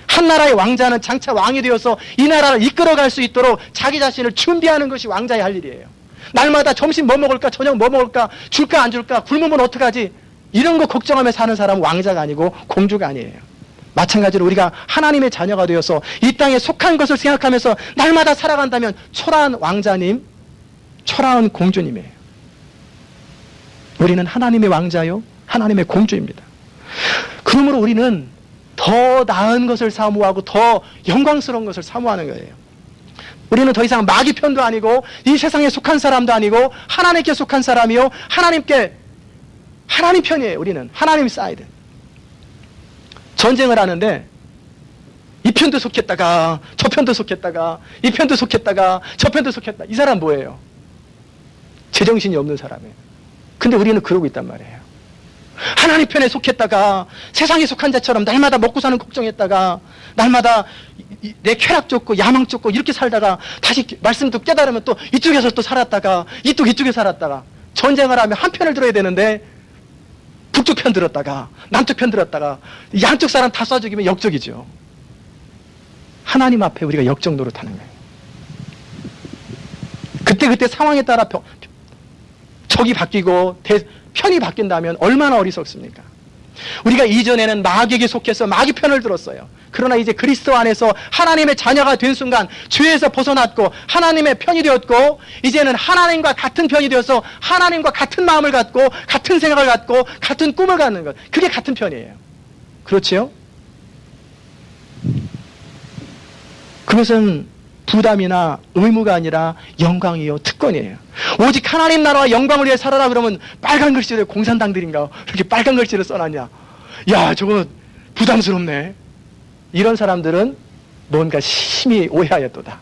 S1: 한 나라의 왕자는 장차 왕이 되어서 이 나라를 이끌어갈 수 있도록 자기 자신을 준비하는 것이 왕자의 할 일이에요. 날마다 점심 뭐 먹을까, 저녁 뭐 먹을까, 줄까 안 줄까, 굶으면 어떡하지? 이런 거 걱정하며 사는 사람은 왕자가 아니고 공주가 아니에요. 마찬가지로 우리가 하나님의 자녀가 되어서 이 땅에 속한 것을 생각하면서 날마다 살아간다면 초라한 왕자님, 초라한 공주님이에요. 우리는 하나님의 왕자요, 하나님의 공주입니다. 그러므로 우리는 더 나은 것을 사모하고 더 영광스러운 것을 사모하는 거예요. 우리는 더 이상 마귀 편도 아니고 이 세상에 속한 사람도 아니고 하나님께 속한 사람이요, 하나님 편이에요. 우리는 하나님 사이드. 전쟁을 하는데 이 편도 속했다가 저 편도 속했다가 이 편도 속했다가 저 편도 속했다. 이 사람 뭐예요? 제정신이 없는 사람이에요. 근데 우리는 그러고 있단 말이에요. 하나님 편에 속했다가 세상에 속한 자처럼 날마다 먹고 사는 걱정했다가 날마다 내 쾌락 쫓고 야망 쫓고 이렇게 살다가 다시 말씀도 깨달으면 또 이쪽에서 또 살았다가 이쪽에 살았다가 전쟁을 하면 한 편을 들어야 되는데 북쪽 편 들었다가 남쪽 편 들었다가 양쪽 사람 다 쏴 죽이면 역적이죠. 하나님 앞에 우리가 역적 노릇하는 거예요. 그때 상황에 따라 적이 바뀌고 편이 바뀐다면 얼마나 어리석습니까? 우리가 이전에는 마귀에게 속해서 마귀 편을 들었어요. 그러나 이제 그리스도 안에서 하나님의 자녀가 된 순간 죄에서 벗어났고 하나님의 편이 되었고 이제는 하나님과 같은 편이 되어서 하나님과 같은 마음을 갖고 같은 생각을 갖고 같은 꿈을 갖는 것, 그게 같은 편이에요. 그렇지요? 그것은 부담이나 의무가 아니라 영광이요, 특권이에요. 오직 하나님 나라와 영광을 위해 살아라 그러면 빨간 글씨를 공산당들인가 이렇게 빨간 글씨를 써놨냐? 야, 저거 부담스럽네. 이런 사람들은 뭔가 심히 오해하였도다.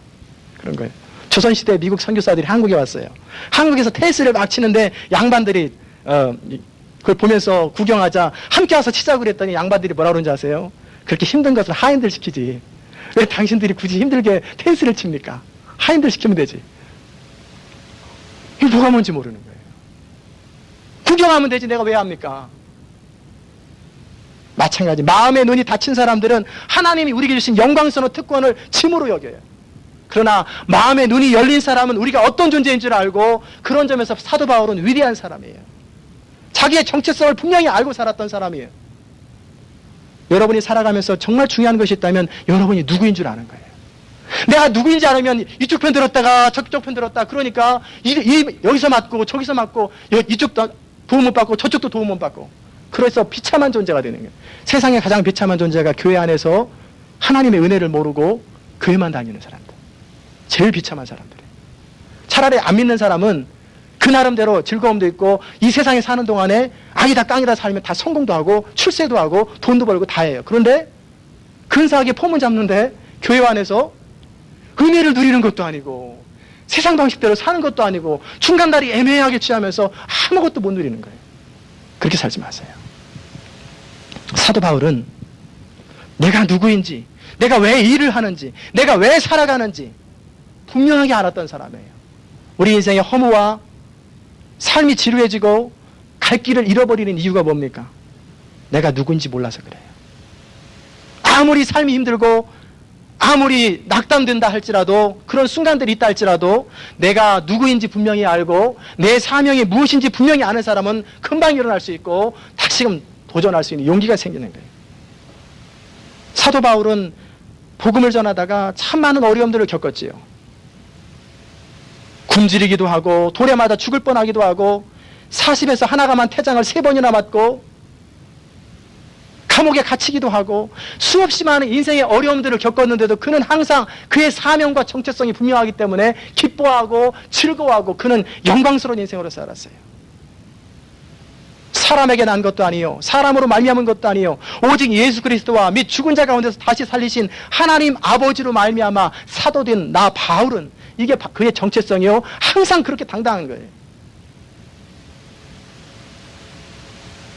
S1: 그런 거예요. 조선시대 미국 선교사들이 한국에 왔어요. 한국에서 테니스를 막 치는데 양반들이 그걸 보면서 구경하자 함께 와서 치자고 그랬더니 양반들이 뭐라 그런지 아세요? 그렇게 힘든 것을 하인들 시키지. 왜 당신들이 굳이 힘들게 테니스를 칩니까? 하인들 시키면 되지. 이게 뭐가 뭔지 모르는 거예요. 구경하면 되지 내가 왜 합니까? 마찬가지 마음의 눈이 닫힌 사람들은 하나님이 우리에게 주신 영광스러운 특권을 짐으로 여겨요. 그러나 마음의 눈이 열린 사람은 우리가 어떤 존재인 줄 알고, 그런 점에서 사도 바울은 위대한 사람이에요. 자기의 정체성을 분명히 알고 살았던 사람이에요. 여러분이 살아가면서 정말 중요한 것이 있다면 여러분이 누구인 줄 아는 거예요. 내가 누구인지 알면 이쪽 편 들었다가 저쪽 편 들었다, 그러니까 여기서 맞고 저기서 맞고, 이쪽도 도움 못 받고 저쪽도 도움 못 받고, 그래서 비참한 존재가 되는 거예요. 세상에 가장 비참한 존재가 교회 안에서 하나님의 은혜를 모르고 교회만 다니는 사람들, 제일 비참한 사람들이에요. 차라리 안 믿는 사람은 그 나름대로 즐거움도 있고 이 세상에 사는 동안에 악이다 깡이다 살면 다 성공도 하고 출세도 하고 돈도 벌고 다 해요. 그런데 근사하게 폼은 잡는데 교회 안에서 은혜를 누리는 것도 아니고 세상 방식대로 사는 것도 아니고 중간다리 애매하게 취하면서 아무것도 못 누리는 거예요. 그렇게 살지 마세요. 사도 바울은 내가 누구인지, 내가 왜 일을 하는지, 내가 왜 살아가는지 분명하게 알았던 사람이에요. 우리 인생의 허무와 삶이 지루해지고 갈 길을 잃어버리는 이유가 뭡니까? 내가 누구인지 몰라서 그래요. 아무리 삶이 힘들고 아무리 낙담된다 할지라도, 그런 순간들이 있다 할지라도 내가 누구인지 분명히 알고 내 사명이 무엇인지 분명히 아는 사람은 금방 일어날 수 있고 다시금 도전할 수 있는 용기가 생기는 거예요. 사도 바울은 복음을 전하다가 참 많은 어려움들을 겪었지요. 굶주리기도 하고 돌에 맞아 죽을 뻔하기도 하고 40에서 하나가만 태장을 3번이나 맞고 감옥에 갇히기도 하고 수없이 많은 인생의 어려움들을 겪었는데도 그는 항상 그의 사명과 정체성이 분명하기 때문에 기뻐하고 즐거워하고 그는 영광스러운 인생으로 살았어요. 사람에게 난 것도 아니요, 사람으로 말미암은 것도 아니요, 오직 예수 그리스도와 및 죽은 자 가운데서 다시 살리신 하나님 아버지로 말미암아 사도된 나 바울은, 이게 그의 정체성이요, 항상 그렇게 당당한 거예요.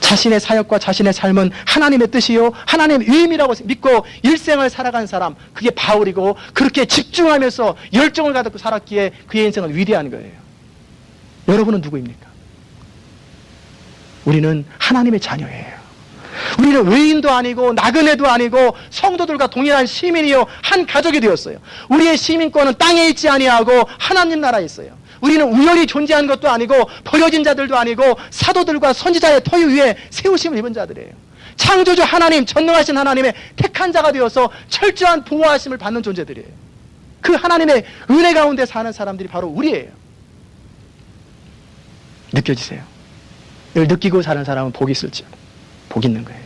S1: 자신의 사역과 자신의 삶은 하나님의 뜻이요, 하나님의 위임이라고 믿고 일생을 살아간 사람, 그게 바울이고, 그렇게 집중하면서 열정을 가지고 살았기에 그의 인생은 위대한 거예요. 여러분은 누구입니까? 우리는 하나님의 자녀예요. 우리는 외인도 아니고 나그네도 아니고 성도들과 동일한 시민이요, 한 가족이 되었어요. 우리의 시민권은 땅에 있지 아니하고 하나님 나라에 있어요. 우리는 우연히 존재한 것도 아니고 버려진 자들도 아니고 사도들과 선지자의 터유 위에 세우심을 입은 자들이에요. 창조주 하나님, 전능하신 하나님의 택한 자가 되어서 철저한 보호하심을 받는 존재들이에요. 그 하나님의 은혜 가운데 사는 사람들이 바로 우리예요. 느껴지세요? 이걸 느끼고 사는 사람은 복이 있을지, 복 있는 거예요.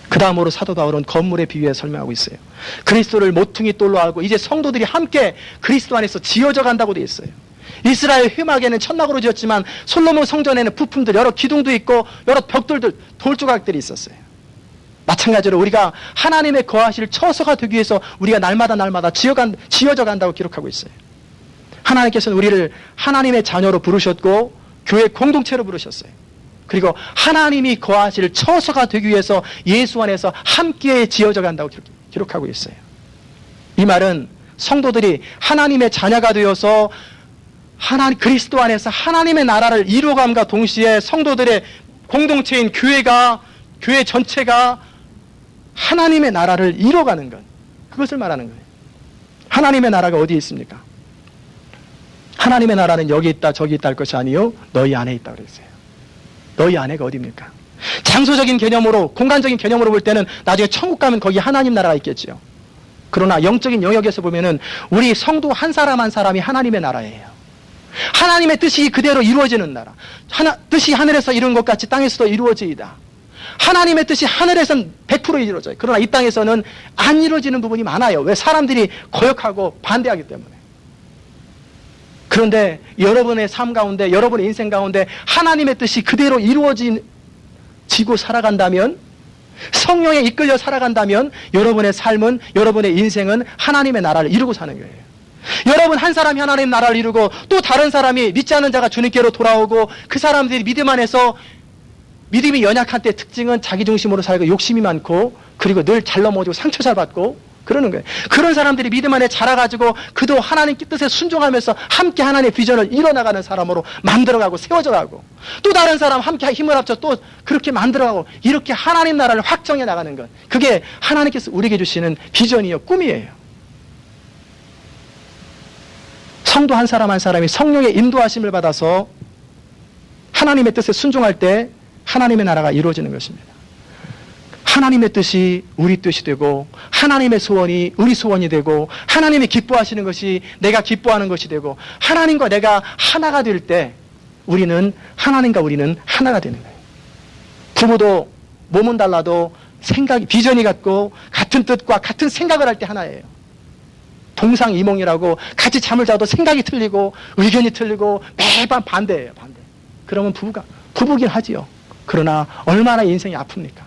S1: 그 다음으로 사도 바울은 건물의 비유에 설명하고 있어요. 그리스도를 모퉁이 돌로 알고 이제 성도들이 함께 그리스도 안에서 지어져 간다고 되어 있어요. 이스라엘 회막에는 천막으로 지었지만 솔로몬 성전에는 부품들, 여러 기둥도 있고 여러 벽돌들, 돌조각들이 있었어요. 마찬가지로 우리가 하나님의 거하실 처소가 되기 위해서 우리가 날마다 지어져 간다고 기록하고 있어요. 하나님께서는 우리를 하나님의 자녀로 부르셨고 교회 공동체로 부르셨어요. 그리고 하나님이 거하실 처소가 되기 위해서 예수 안에서 함께 지어져 간다고 기록하고 있어요. 이 말은 성도들이 하나님의 자녀가 되어서 그리스도 안에서 하나님의 나라를 이루어감과 동시에 성도들의 공동체인 교회 전체가 하나님의 나라를 이루어가는 것, 그것을 말하는 거예요. 하나님의 나라가 어디에 있습니까? 하나님의 나라는 여기 있다 저기 있다 할 것이 아니요, 너희 안에 있다고 그랬어요. 너희 안에가 어디입니까? 장소적인 개념으로, 공간적인 개념으로 볼 때는 나중에 천국 가면 거기 하나님 나라가 있겠죠. 그러나 영적인 영역에서 보면은 우리 성도 한 사람 한 사람이 하나님의 나라예요. 하나님의 뜻이 그대로 이루어지는 나라. 뜻이 하늘에서 이룬 것 같이 땅에서도 이루어지이다. 하나님의 뜻이 하늘에서는 100% 이루어져요. 그러나 이 땅에서는 안 이루어지는 부분이 많아요. 왜? 사람들이 거역하고 반대하기 때문에. 그런데 여러분의 삶 가운데, 여러분의 인생 가운데 하나님의 뜻이 그대로 이루어지고 살아간다면, 성령에 이끌려 살아간다면 여러분의 삶은, 여러분의 인생은 하나님의 나라를 이루고 사는 거예요. 여러분 한 사람이 하나님의 나라를 이루고 또 다른 사람이 믿지 않는 자가 주님께로 돌아오고 그 사람들이 믿음 안에서, 믿음이 연약한 때 특징은 자기중심으로 살고 욕심이 많고 그리고 늘 잘 넘어지고 상처 잘 받고 그러는 거예요. 그런 사람들이 믿음 안에 자라가지고 그도 하나님 뜻에 순종하면서 함께 하나님의 비전을 이뤄나가는 사람으로 만들어가고 세워져가고, 또 다른 사람 함께 힘을 합쳐 또 그렇게 만들어가고, 이렇게 하나님 나라를 확정해 나가는 것, 그게 하나님께서 우리에게 주시는 비전이요, 꿈이에요. 성도 한 사람 한 사람이 성령의 인도하심을 받아서 하나님의 뜻에 순종할 때 하나님의 나라가 이루어지는 것입니다. 하나님의 뜻이 우리 뜻이 되고 하나님의 소원이 우리 소원이 되고 하나님이 기뻐하시는 것이 내가 기뻐하는 것이 되고 하나님과 내가 하나가 될 때 우리는 하나님과 우리는 하나가 되는 거예요. 부부도 몸은 달라도 생각이 비전이 같고 같은 뜻과 같은 생각을 할 때 하나예요. 동상이몽이라고 같이 잠을 자도 생각이 틀리고 의견이 틀리고 매번 반대예요. 반대. 그러면 부부긴 하지요. 그러나 얼마나 인생이 아픕니까?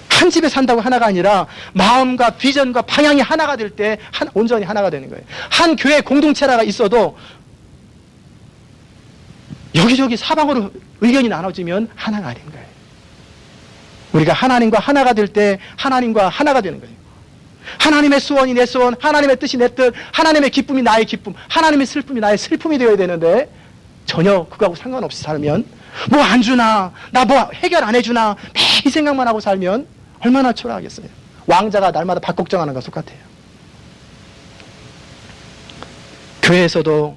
S1: 한 집에 산다고 하나가 아니라 마음과 비전과 방향이 하나가 될 때 온전히 하나가 되는 거예요. 한 교회 공동체라가 있어도 여기저기 사방으로 의견이 나눠지면 하나가 아닌 거예요. 우리가 하나님과 하나가 될 때 하나님과 하나가 되는 거예요. 하나님의 소원이 내 소원, 하나님의 뜻이 내 뜻, 하나님의 기쁨이 나의 기쁨, 하나님의 슬픔이 나의 슬픔이 되어야 되는데 전혀 그거하고 상관없이 살면 뭐 안 주나, 나 뭐 해결 안 해주나 매일 생각만 하고 살면 얼마나 초라하겠어요. 왕자가 날마다 밥 걱정하는 것과 똑같아요. 교회에서도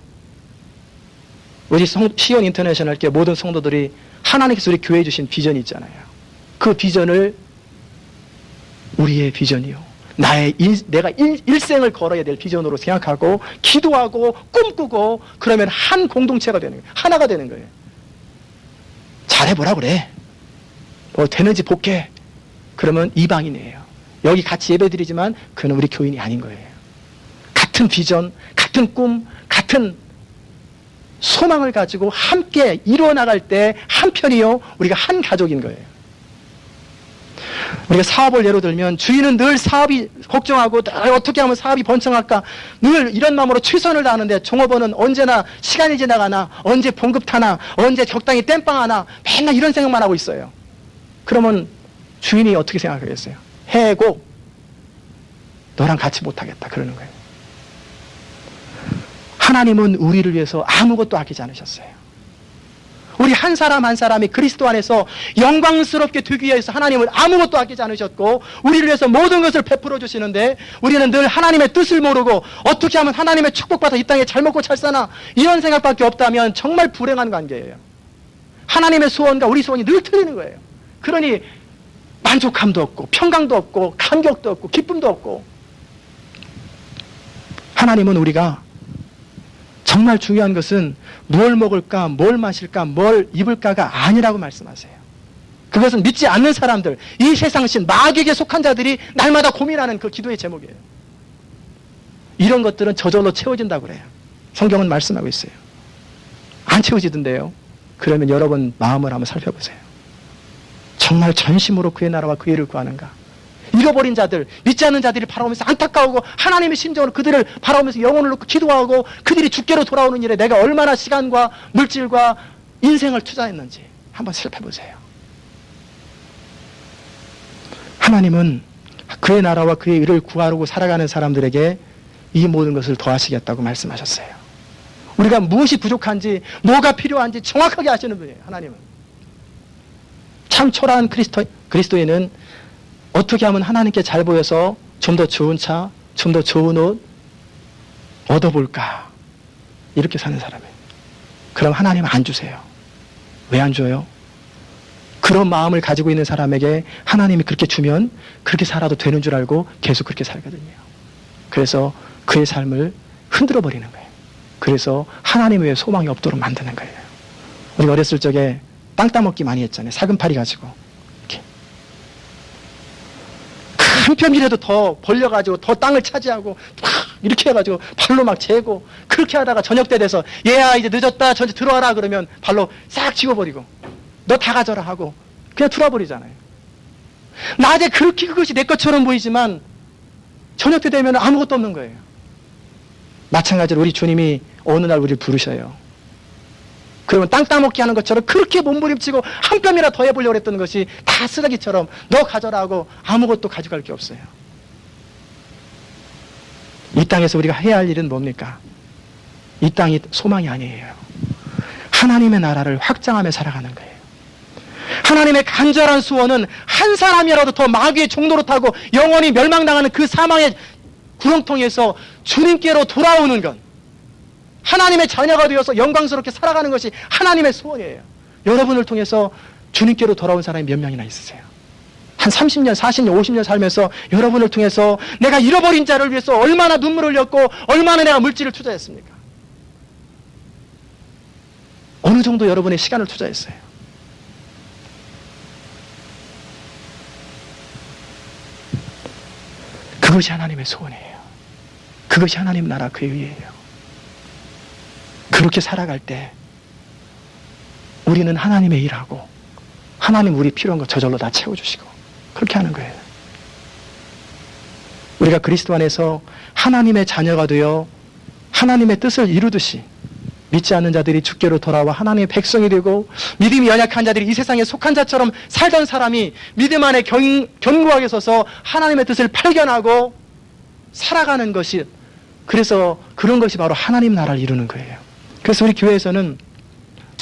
S1: 우리 시온 인터내셔널 교회 모든 성도들이 하나님께서 우리 교회에 주신 비전이 있잖아요. 그 비전을 우리의 비전이요. 내가 일생을 걸어야 될 비전으로 생각하고 기도하고 꿈꾸고 그러면 한 공동체가 되는 거예요. 하나가 되는 거예요. 잘해보라 그래. 뭐 되는지 볼게. 그러면 이방인이에요. 여기 같이 예배드리지만 그는 우리 교인이 아닌 거예요. 같은 비전, 같은 꿈, 같은 소망을 가지고 함께 이루어나갈 때 한편이요. 우리가 한 가족인 거예요. 우리가 사업을 예로 들면 주인은 늘 사업이 걱정하고 어떻게 하면 사업이 번창할까 늘 이런 마음으로 최선을 다하는데 종업원은 언제나 시간이 지나가나 언제 봉급 타나 언제 적당히 땜빵 하나 맨날 이런 생각만 하고 있어요. 그러면 주인이 어떻게 생각하겠어요? 해고 너랑 같이 못하겠다 그러는 거예요. 하나님은 우리를 위해서 아무것도 아끼지 않으셨어요. 우리 한 사람 한 사람이 그리스도 안에서 영광스럽게 되기 위해서 하나님은 아무것도 아끼지 않으셨고 우리를 위해서 모든 것을 베풀어 주시는데 우리는 늘 하나님의 뜻을 모르고 어떻게 하면 하나님의 축복받아 이 땅에 잘 먹고 잘 사나 이런 생각밖에 없다면 정말 불행한 관계예요. 하나님의 소원과 우리 소원이 늘 틀리는 거예요. 그러니 만족함도 없고 평강도 없고 감격도 없고 기쁨도 없고 하나님은 우리가 정말 중요한 것은 뭘 먹을까, 뭘 마실까, 뭘 입을까가 아니라고 말씀하세요. 그것은 믿지 않는 사람들, 이 세상신 마귀에게 속한 자들이 날마다 고민하는 그 기도의 제목이에요. 이런 것들은 저절로 채워진다고 그래요. 성경은 말씀하고 있어요. 안 채워지던데요. 그러면 여러분 마음을 한번 살펴보세요. 정말 전심으로 그의 나라와 그의 일을 구하는가? 잃어버린 자들, 믿지 않는 자들이 바라보면서 안타까우고 하나님의 심정으로 그들을 바라보면서 영혼을 놓고 기도하고 그들이 주께로 돌아오는 일에 내가 얼마나 시간과 물질과 인생을 투자했는지 한번 살펴보세요. 하나님은 그의 나라와 그의 일을 구하려고 살아가는 사람들에게 이 모든 것을 더하시겠다고 말씀하셨어요. 우리가 무엇이 부족한지 뭐가 필요한지 정확하게 아시는 분이에요. 하나님은. 참 초라한 그리스도인은 어떻게 하면 하나님께 잘 보여서 좀 더 좋은 차, 좀 더 좋은 옷 얻어볼까 이렇게 사는 사람이에요. 그럼 하나님은 안 주세요. 왜 안 줘요? 그런 마음을 가지고 있는 사람에게 하나님이 그렇게 주면 그렇게 살아도 되는 줄 알고 계속 그렇게 살거든요. 그래서 그의 삶을 흔들어 버리는 거예요. 그래서 하나님 외에 소망이 없도록 만드는 거예요. 우리가 어렸을 적에 땅 따먹기 많이 했잖아요. 사금팔이 가지고 한 편이라도 더 벌려가지고 더 땅을 차지하고 이렇게 해가지고 발로 막 재고 그렇게 하다가 저녁 때 돼서 얘야 이제 늦었다 전체 들어와라 그러면 발로 싹 지워버리고 너 다 가져라 하고 그냥 들어와버리잖아요. 낮에 그렇게 그것이 내 것처럼 보이지만 저녁 때 되면 아무것도 없는 거예요. 마찬가지로 우리 주님이 어느 날 우리를 부르셔요. 그러면 땅 따먹기 하는 것처럼 그렇게 몸부림치고 한 뼘이라 더 해보려고 했던 것이 다 쓰레기처럼 너 가져라 하고 아무것도 가져갈 게 없어요. 이 땅에서 우리가 해야 할 일은 뭡니까? 이 땅이 소망이 아니에요. 하나님의 나라를 확장하며 살아가는 거예요. 하나님의 간절한 소원은 한 사람이라도 더 마귀의 종노릇하고 영원히 멸망당하는 그 사망의 구렁텅이에서 주님께로 돌아오는 것, 하나님의 자녀가 되어서 영광스럽게 살아가는 것이 하나님의 소원이에요. 여러분을 통해서 주님께로 돌아온 사람이 몇 명이나 있으세요? 한 30년, 40년, 50년 살면서 여러분을 통해서 내가 잃어버린 자를 위해서 얼마나 눈물을 흘렸고 얼마나 내가 물질을 투자했습니까? 어느 정도 여러분의 시간을 투자했어요? 그것이 하나님의 소원이에요. 그것이 하나님 나라 그 의예요. 그렇게 살아갈 때 우리는 하나님의 일하고 하나님 우리 필요한 거 저절로 다 채워주시고 그렇게 하는 거예요. 우리가 그리스도 안에서 하나님의 자녀가 되어 하나님의 뜻을 이루듯이 믿지 않는 자들이 주께로 돌아와 하나님의 백성이 되고 믿음이 연약한 자들이 이 세상에 속한 자처럼 살던 사람이 믿음 안에 견고하게 서서 하나님의 뜻을 발견하고 살아가는 것이, 그래서 그런 것이 바로 하나님 나라를 이루는 거예요. 그래서 우리 교회에서는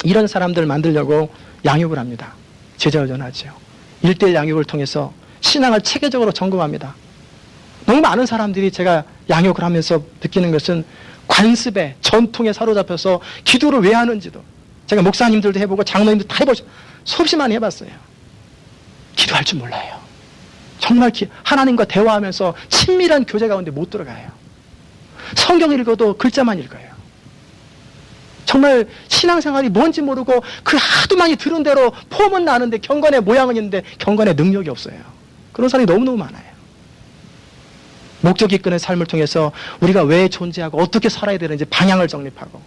S1: 이런 사람들을 만들려고 양육을 합니다. 제자훈련하죠. 1:1 양육을 통해서 신앙을 체계적으로 점검합니다. 너무 많은 사람들이 제가 양육을 하면서 느끼는 것은 관습에, 전통에 사로잡혀서 기도를 왜 하는지도, 제가 목사님들도 해보고 장로님도 다 해보죠. 수없이 많이 해봤어요. 기도할 줄 몰라요. 정말 하나님과 대화하면서 친밀한 교제 가운데 못 들어가요. 성경 읽어도 글자만 읽어요. 정말 신앙생활이 뭔지 모르고 그 하도 많이 들은 대로 폼은 나는데 경건의 모양은 있는데 경건의 능력이 없어요. 그런 사람이 너무너무 많아요. 목적이 이끄는 삶을 통해서 우리가 왜 존재하고 어떻게 살아야 되는지 방향을 정립하고,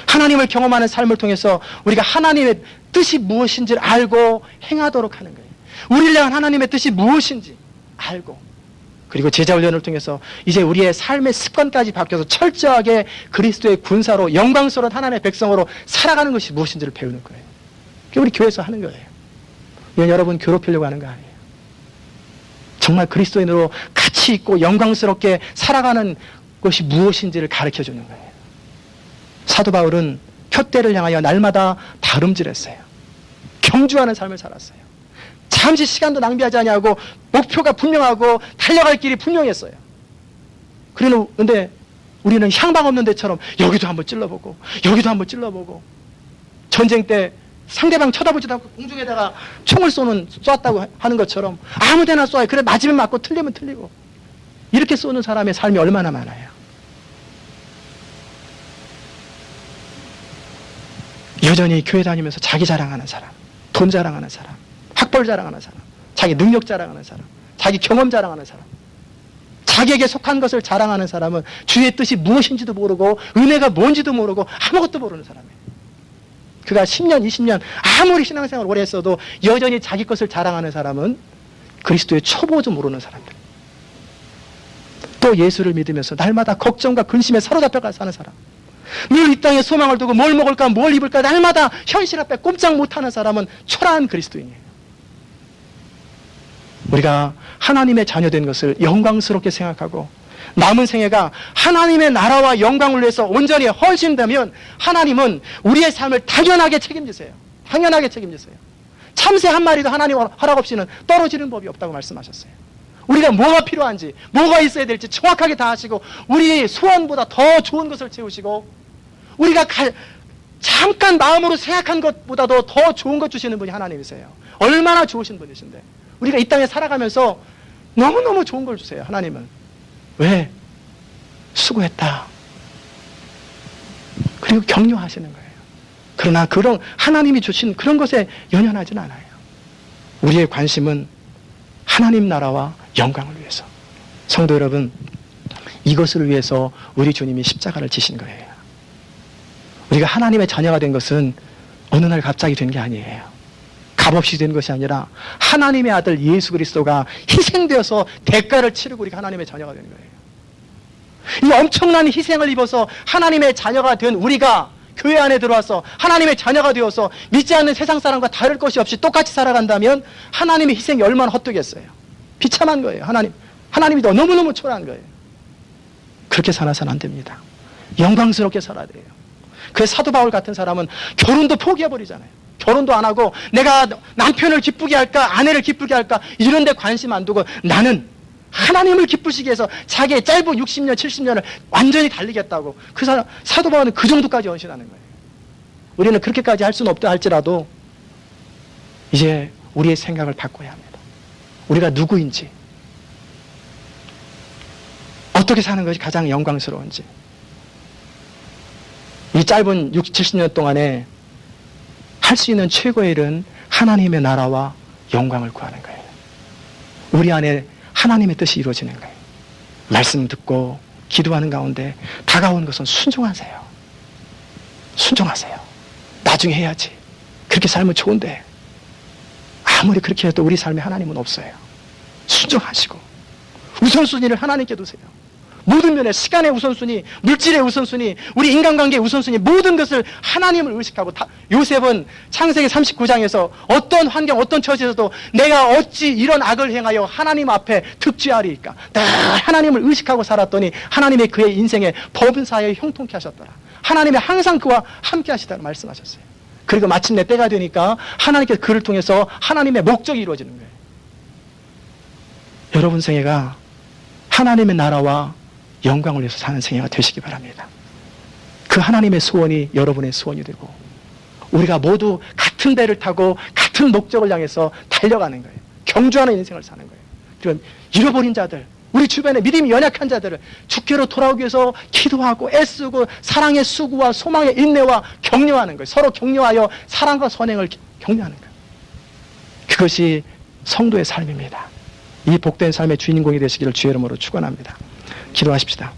S1: 하나님을 경험하는 삶을 통해서 우리가 하나님의 뜻이 무엇인지를 알고 행하도록 하는 거예요. 우리를 향한 하나님의 뜻이 무엇인지 알고, 그리고 제자훈련을 통해서 이제 우리의 삶의 습관까지 바뀌어서 철저하게 그리스도의 군사로 영광스러운 하나님의 백성으로 살아가는 것이 무엇인지를 배우는 거예요. 그게 우리 교회에서 하는 거예요. 이건 여러분 괴롭히려고 하는 거 아니에요. 정말 그리스도인으로 가치 있고 영광스럽게 살아가는 것이 무엇인지를 가르쳐주는 거예요. 사도 바울은 표대를 향하여 날마다 다름질했어요. 경주하는 삶을 살았어요. 잠시 시간도 낭비하지 않냐고 목표가 분명하고 달려갈 길이 분명했어요. 그런데 우리는 향방 없는 데처럼 여기도 한번 찔러보고 여기도 한번 찔러보고, 전쟁 때 상대방 쳐다보지도 않고 공중에다가 총을 쏘았다고 하는 것처럼 아무 데나 쏴요. 그래 맞으면 맞고 틀리면 틀리고, 이렇게 쏘는 사람의 삶이 얼마나 많아요. 여전히 교회 다니면서 자기 자랑하는 사람, 돈 자랑하는 사람, 학벌 자랑하는 사람, 자기 능력 자랑하는 사람, 자기 경험 자랑하는 사람, 자기에게 속한 것을 자랑하는 사람은 주의 뜻이 무엇인지도 모르고 은혜가 뭔지도 모르고 아무것도 모르는 사람이에요. 그가 10년, 20년 아무리 신앙생활 오래 했어도 여전히 자기 것을 자랑하는 사람은 그리스도의 초보도 모르는 사람들. 또 예수를 믿으면서 날마다 걱정과 근심에 사로잡혀 사는 사람, 늘 이 땅에 소망을 두고 뭘 먹을까 뭘 입을까 날마다 현실 앞에 꼼짝 못하는 사람은 초라한 그리스도인이에요. 우리가 하나님의 자녀된 것을 영광스럽게 생각하고 남은 생애가 하나님의 나라와 영광을 위해서 온전히 헌신되면 하나님은 우리의 삶을 당연하게 책임지세요. 당연하게 책임지세요. 참새 한 마리도 하나님 허락 없이는 떨어지는 법이 없다고 말씀하셨어요. 우리가 뭐가 필요한지, 뭐가 있어야 될지 정확하게 다 하시고 우리 소원보다 더 좋은 것을 채우시고, 우리가 잠깐 마음으로 생각한 것보다도 더 좋은 것 주시는 분이 하나님이세요. 얼마나 좋으신 분이신데 우리가 이 땅에 살아가면서 너무너무 좋은 걸 주세요. 하나님은. 왜? 수고했다. 그리고 격려하시는 거예요. 그러나 그런 하나님이 주신 그런 것에 연연하지는 않아요. 우리의 관심은 하나님 나라와 영광을 위해서. 성도 여러분, 이것을 위해서 우리 주님이 십자가를 지신 거예요. 우리가 하나님의 자녀가 된 것은 어느 날 갑자기 된 게 아니에요. 값없이 된 것이 아니라 하나님의 아들 예수 그리스도가 희생되어서 대가를 치르고 우리가 하나님의 자녀가 된 거예요. 이 엄청난 희생을 입어서 하나님의 자녀가 된 우리가 교회 안에 들어와서 하나님의 자녀가 되어서 믿지 않는 세상 사람과 다를 것이 없이 똑같이 살아간다면 하나님의 희생이 얼마나 헛되겠어요. 비참한 거예요. 하나님이 너무너무 초라한 거예요. 그렇게 살아서는 안 됩니다. 영광스럽게 살아야 돼요. 그래서 사도 바울 같은 사람은 결혼도 포기해버리잖아요. 결혼도 안 하고 내가 남편을 기쁘게 할까 아내를 기쁘게 할까 이런 데 관심 안 두고 나는 하나님을 기쁘시게 해서 자기의 짧은 60년, 70년을 완전히 달리겠다고. 그 사도 바울은 그 정도까지 헌신하는 거예요. 우리는 그렇게까지 할 수는 없다 할지라도 이제 우리의 생각을 바꿔야 합니다. 우리가 누구인지, 어떻게 사는 것이 가장 영광스러운지. 이 짧은 60, 70년 동안에 할 수 있는 최고의 일은 하나님의 나라와 영광을 구하는 거예요. 우리 안에 하나님의 뜻이 이루어지는 거예요. 말씀 듣고 기도하는 가운데 다가오는 것은 순종하세요. 순종하세요. 나중에 해야지. 그렇게 살면 좋은데. 아무리 그렇게 해도 우리 삶에 하나님은 없어요. 순종하시고 우선순위를 하나님께 두세요. 모든 면에 시간의 우선순위, 물질의 우선순위, 우리 인간관계의 우선순위, 모든 것을 하나님을 의식하고. 요셉은 창세기 39장에서 어떤 환경, 어떤 처지에서도 내가 어찌 이런 악을 행하여 하나님 앞에 득죄하리이까. 늘 하나님을 의식하고 살았더니 하나님의 그의 인생에 법은사에 형통케 하셨더라. 하나님이 항상 그와 함께 하시다고 말씀하셨어요. 그리고 마침내 때가 되니까 하나님께서 그를 통해서 하나님의 목적이 이루어지는 거예요. 여러분 생애가 하나님의 나라와 영광을 위해서 사는 생애가 되시기 바랍니다. 그 하나님의 소원이 여러분의 소원이 되고 우리가 모두 같은 배를 타고 같은 목적을 향해서 달려가는 거예요. 경주하는 인생을 사는 거예요. 그럼 잃어버린 자들, 우리 주변에 믿음이 연약한 자들을 주께로 돌아오기 위해서 기도하고 애쓰고 사랑의 수고와 소망의 인내와 격려하는 거예요. 서로 격려하여 사랑과 선행을 격려하는 거예요. 그것이 성도의 삶입니다. 이 복된 삶의 주인공이 되시기를 주의 이름으로 축원합니다. 기도하십시다.